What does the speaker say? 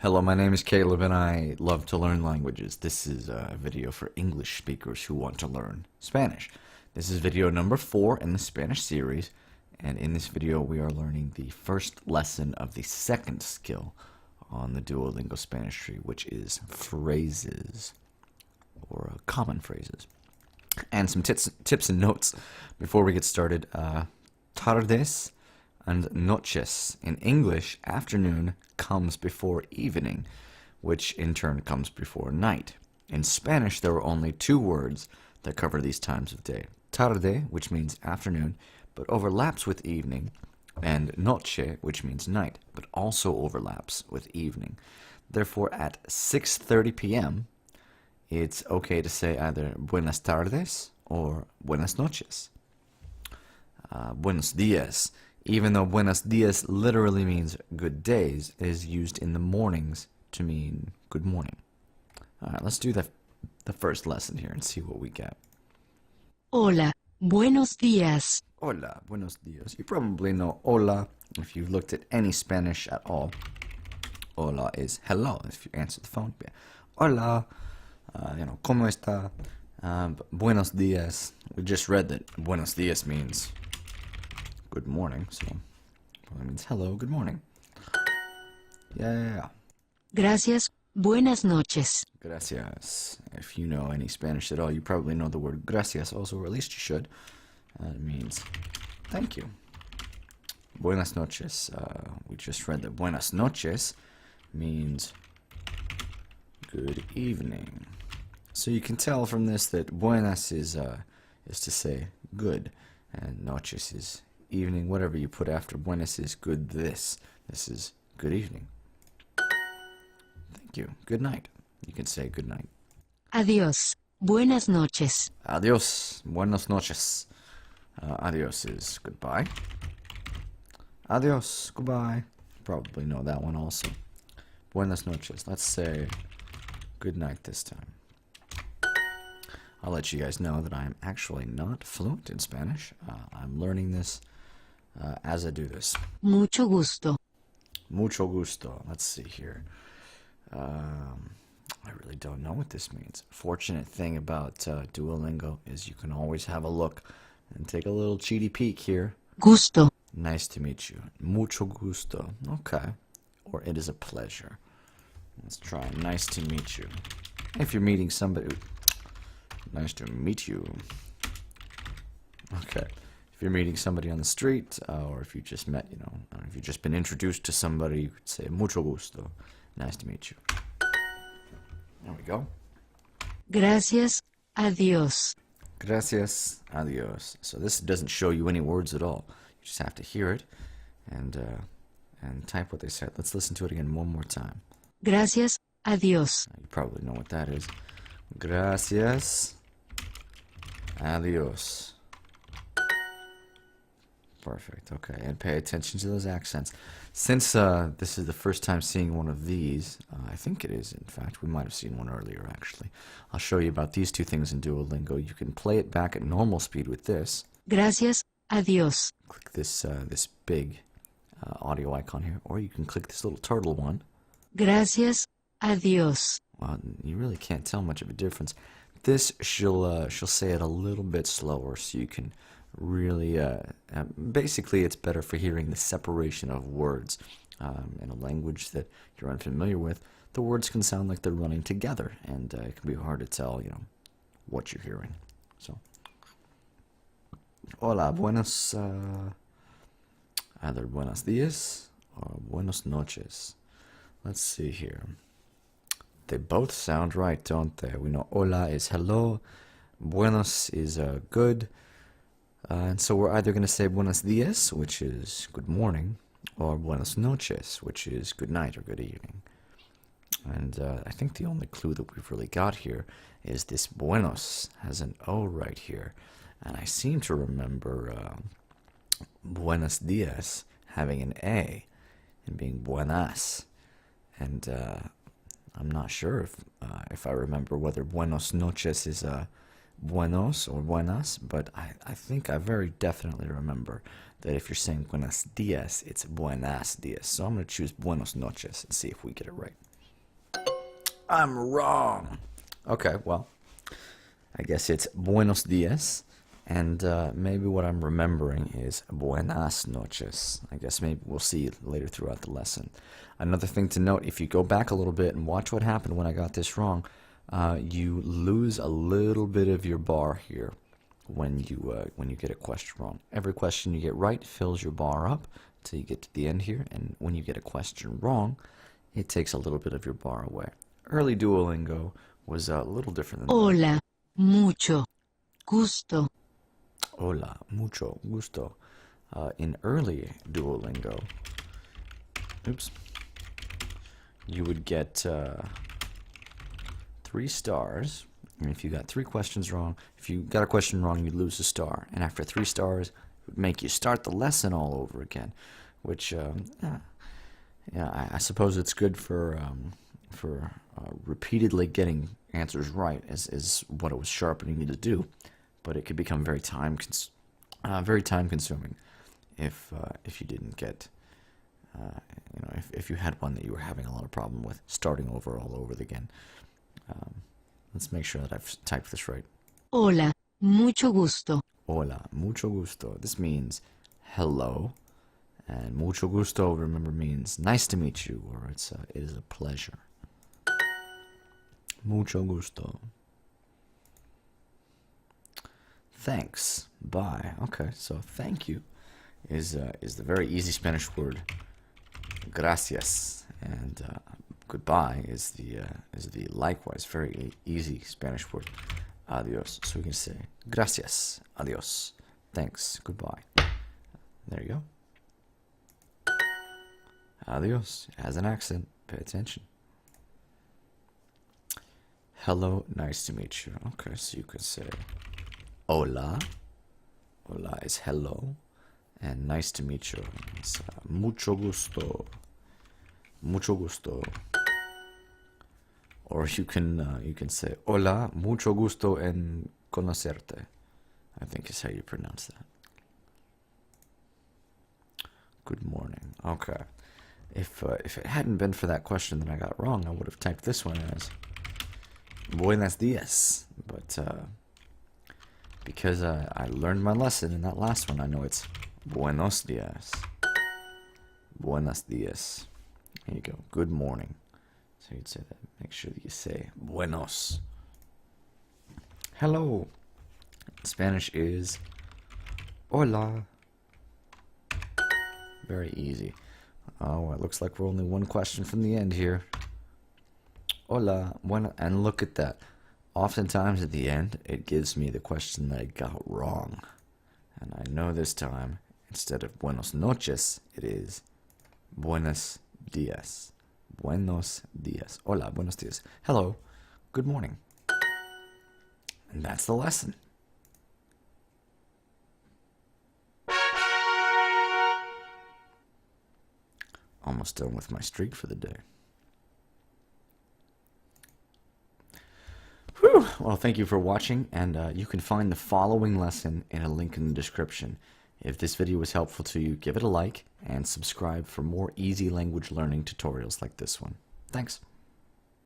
Hello, my name is Caleb and I love to learn languages. This is a video for English speakers who want to learn Spanish. This is video number 4 in the Spanish series, and in this video we are learning the first lesson of the second skill on the Duolingo Spanish tree, which is phrases, or common phrases. And some tips and notes before we get started. Tardes and noches. In English, afternoon comes before evening, which in turn comes before night. In Spanish, there are only 2 words that cover these times of day. Tarde, which means afternoon, but overlaps with evening, and noche, which means night, but also overlaps with evening. Therefore, at 6:30 p.m., it's okay to say either buenas tardes or buenas noches. Buenos dias. Even though buenos dias literally means good days, it is used in the mornings to mean good morning. Alright, let's do the first lesson here and see what we get. Hola, buenos días. Hola, buenos dias. You probably know hola if you've looked at any Spanish at all. Hola is hello if you answer the phone. Hola, ¿cómo está? Buenos dias. We just read that buenos dias means good morning, so probably means hello, good morning. Yeah. Gracias, buenas noches. Gracias. If you know any Spanish at all, you probably know the word gracias also, or at least you should. It means thank you. Buenas noches. We just read that buenas noches means good evening. So you can tell from this that buenas is to say good, and noches is evening. Whatever you put after buenas is good this. This is good evening. Thank you. Good night. You can say good night. Adiós, buenas noches. Adios. Buenas noches. Adios is goodbye. Adios. Goodbye. Probably know that one also. Buenas noches. Let's say good night this time. I'll let you guys know that I'm actually not fluent in Spanish. I'm learning this as I do this. Mucho gusto. Mucho gusto. Let's see here. I really don't know what this means. Fortunate thing about Duolingo is you can always have a look and take a little cheaty peek here. Gusto. Nice to meet you. Mucho gusto. Okay. Or it is a pleasure. Let's try nice to meet you. If you're meeting somebody... Nice to meet you. Okay. If you're meeting somebody on the street, or if you just met, if you've just been introduced to somebody, you could say mucho gusto. Nice to meet you. There we go. Gracias, adiós. Gracias, adios. So this doesn't show you any words at all. You just have to hear it and type what they said. Let's listen to it again one more time. Gracias, adiós. You probably know what that is. Gracias, adios. Perfect. Okay, and pay attention to those accents. Since this is the first time seeing one of these, I think it is, in fact. We might have seen one earlier, actually. I'll show you about these 2 things in Duolingo. You can play it back at normal speed with this. Gracias, adiós. Click this big audio icon here, or you can click this little turtle one. Gracias, adiós. Well, you really can't tell much of a difference. This, she'll say it a little bit slower, so you can really, basically it's better for hearing the separation of words. In a language that you're unfamiliar with, the words can sound like they're running together, and it can be hard to tell, what you're hearing. So, hola, either buenos dias or buenos noches. Let's see here. They both sound right, don't they? We know hola is hello, buenos is good, and so we're either going to say buenos dias, which is good morning, or buenas noches, which is good night or good evening. And I think the only clue that we've really got here is this buenos has an O right here, and I seem to remember buenos dias having an A and being buenas, and I'm not sure if I remember whether buenos noches is buenos or buenas, but I think I very definitely remember that if you're saying buenos dias, it's buenas dias. So I'm going to choose buenos noches and see if we get it right. I'm wrong. Okay, well, I guess it's Buenos Dias. And maybe what I'm remembering is Buenas noches. I guess maybe we'll see later throughout the lesson. Another thing to note, if you go back a little bit and watch what happened when I got this wrong, you lose a little bit of your bar here when you get a question wrong. Every question you get right fills your bar up till you get to the end here, and when you get a question wrong, it takes a little bit of your bar away. Early Duolingo was a little different than that. Hola, mucho gusto. Hola, mucho gusto. In early Duolingo, you would get 3 stars. And if you got 3 questions wrong, if you got a question wrong, you'd lose a star. And after 3 stars, it would make you start the lesson all over again, which, I suppose it's good for repeatedly getting answers right, is what it was sharpening you to do. But it could become very time consuming if you didn't get if you had one that you were having a lot of problem with starting over all over again. Let's make sure that I've typed this right. Hola, mucho gusto. Hola, mucho gusto. This means hello, and mucho gusto, remember, means nice to meet you, or it is a pleasure. Mucho gusto. Thanks. Bye. Okay, so thank you is the very easy Spanish word gracias, and goodbye is the likewise very easy Spanish word adios. So we can say gracias, adios, thanks, goodbye. There you go. Adios. It has an accent. Pay attention. Hello, nice to meet you. Okay, so you could say hola. Hola is hello, and nice to meet you is mucho gusto. Mucho gusto. Or you can say hola, mucho gusto en conocerte. I think is how you pronounce that. Good morning. Okay. If it hadn't been for that question that I got wrong, I would have typed this one as Buenos Dias. But because I learned my lesson in that last one, I know it's Buenos Dias. Buenos Dias. There you go. Good morning. So you'd say that. Make sure that you say buenos. Hello. Spanish is hola. Very easy. Oh, it looks like we're only one question from the end here. Hola. Bueno. And look at that. Oftentimes at the end, it gives me the question that I got wrong. And I know this time, instead of buenos noches, it is buenos dias. Buenos dias. Hola, buenos dias. Hello. Good morning. And that's the lesson. Almost done with my streak for the day. Whew. Well, thank you for watching, and you can find the following lesson in a link in the description. If this video was helpful to you, give it a like and subscribe for more easy language learning tutorials like this one. Thanks.